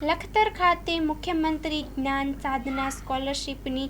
લખતર ખાતે મુખ્યમંત્રી જ્ઞાન સાધના સ્કોલરશીપની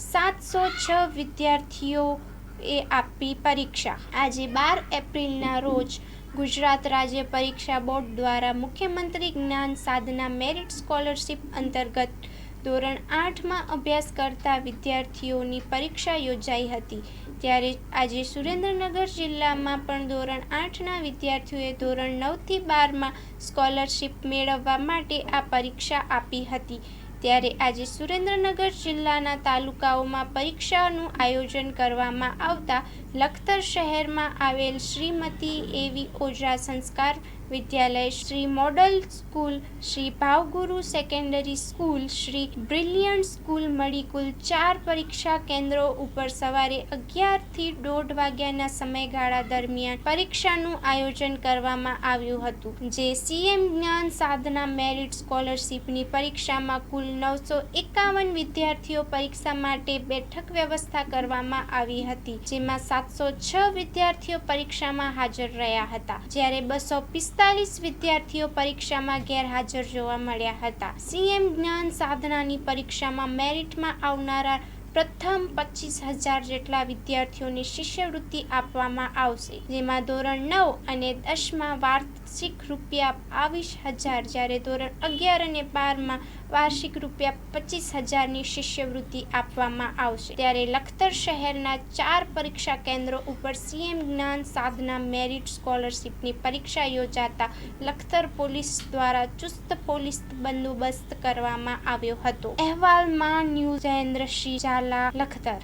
706 વિદ્યાર્થીઓએ આપી પરીક્ષા. આજે 12 એપ્રિલના રોજ ગુજરાત રાજ્ય પરીક્ષા બોર્ડ દ્વારા મુખ્યમંત્રી જ્ઞાન સાધના મેરિટ સ્કોલરશીપ અંતર્ગત ધોરણ 8માં અભ્યાસ કરતા વિદ્યાર્થીઓની પરીક્ષા યોજાઈ હતી. ત્યારે આજે સુરેન્દ્રનગર જિલ્લામાં પણ ધોરણ 8ના વિદ્યાર્થીઓએ ધોરણ 9થી 12માં સ્કોલરશીપ મેળવવા માટે આ પરીક્ષા આપી હતી. ત્યારે આજે સુરેન્દ્રનગર જિલ્લાના તાલુકાઓમાં પરીક્ષાનું આયોજન કરવામાં આવતા લખતર શહેરમાં આવેલ Shrimati A V Oza Sanskar Vidyalaya, Shri model school, Shri Bhavguru secondary school, Shri brilliant school મળી કુલ 4 પરીક્ષા કેન્દ્રો ઉપર સવારે 11 થી 1:30 વાગ્યાના સમયગાળા દરમિયાન પરીક્ષાનું આયોજન કરવામાં આવ્યું હતું. જે સીએમ જ્ઞાન સાધના મેરિટ સ્કોલરશીપની પરીક્ષામાં કુલ 951 વિદ્યાર્થીઓ પરીક્ષા માટે બેઠક વ્યવસ્થા કરવામાં આવી હતી. જેમાં 706 વિદ્યાર્થીઓ પરીક્ષામાં હાજર રહ્યા હતા, જ્યારે 245 વિદ્યાર્થીઓ પરીક્ષામાં ગેરહાજર જોવા મળ્યા હતા. સીએમ જ્ઞાન સાધનાની પરીક્ષામાં મેરિટમાં આવનારા પ્રથમ 25,000 જેટલા વિદ્યાર્થીઓને શિષ્યવૃત્તિ આપવામાં આવશે. જેમાં ધોરણ 9 અને 10માં વાર્ષિક ₹20,000, જ્યારે ધોરણ 11 અને 12માં વાર્ષિક ₹25,000ની શિષ્યવૃત્તિ આપવામાં આવશે. ત્યારે લખતર શહેરના 4 પરીક્ષા કેન્દ્રો ઉપર સીએમ જ્ઞાન સાધના મેરિટ સ્કોલરશીપની પરીક્ષા યોજાતા લખતર પોલીસ દ્વારા ચુસ્ત પોલીસ બંદોબસ્ત કરવામાં આવ્યો હતો. અહેવાલમાં ન્યૂઝ જયેન્દ્રસિંહ ઝાલા, લખતર.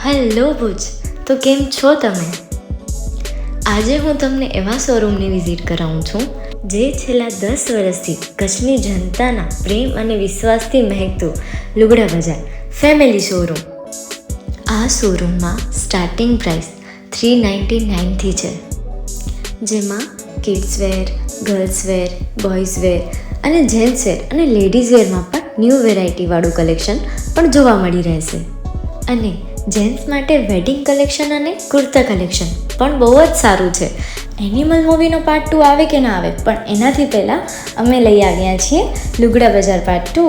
હેલો ભુજ, તો કેમ છો તમે? આજે હું તમને એવા શોરૂમની વિઝિટ કરાવું છું જે છેલ્લા 10 વર્ષથી કચ્છની જનતાના પ્રેમ અને વિશ્વાસથી મહેકતું લુગડા બજાર ફેમિલી શોરૂમ. આ શોરૂમમાં સ્ટાર્ટિંગ પ્રાઇસ 399થી છે, જેમાં kids wear, girls wear, boys wear અને જેન્ટ્સ વેર અને લેડીઝ વેરમાં પણ ન્યૂ વેરાયટીવાળું કલેક્શન પણ જોવા મળી રહેશે. અને જેન્ટ્સ માટે વેડિંગ કલેક્શન અને કુર્તા કલેક્શન પણ બહુ જ સારું છે. એનિમલ મૂવીનો પાર્ટ 2 આવે કે ના આવે, પણ એનાથી પહેલાં અમે લઈ આવ્યા છીએ લુગડા બજાર પાર્ટ 2,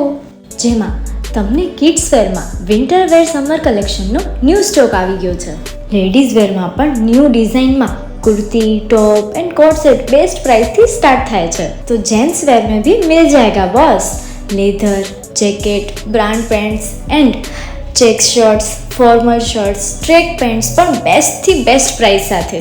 જેમાં તમને કિડ્સ વેરમાં વિન્ટર વેર સમર કલેક્શનનો ન્યૂ સ્ટોક આવી ગયો છે. લેડીઝ વેરમાં પણ ન્યૂ ડિઝાઇનમાં kurti, top and coat set best price थी स्टार्ट थाय छे. तो जेंट्स वेर में भी मिल जाएगा boss. Leather, jacket, brand pants and check shirts, formal shirts, track pants પણ બેસ્ટ થી બેસ્ટ પ્રાઇસ સાથે.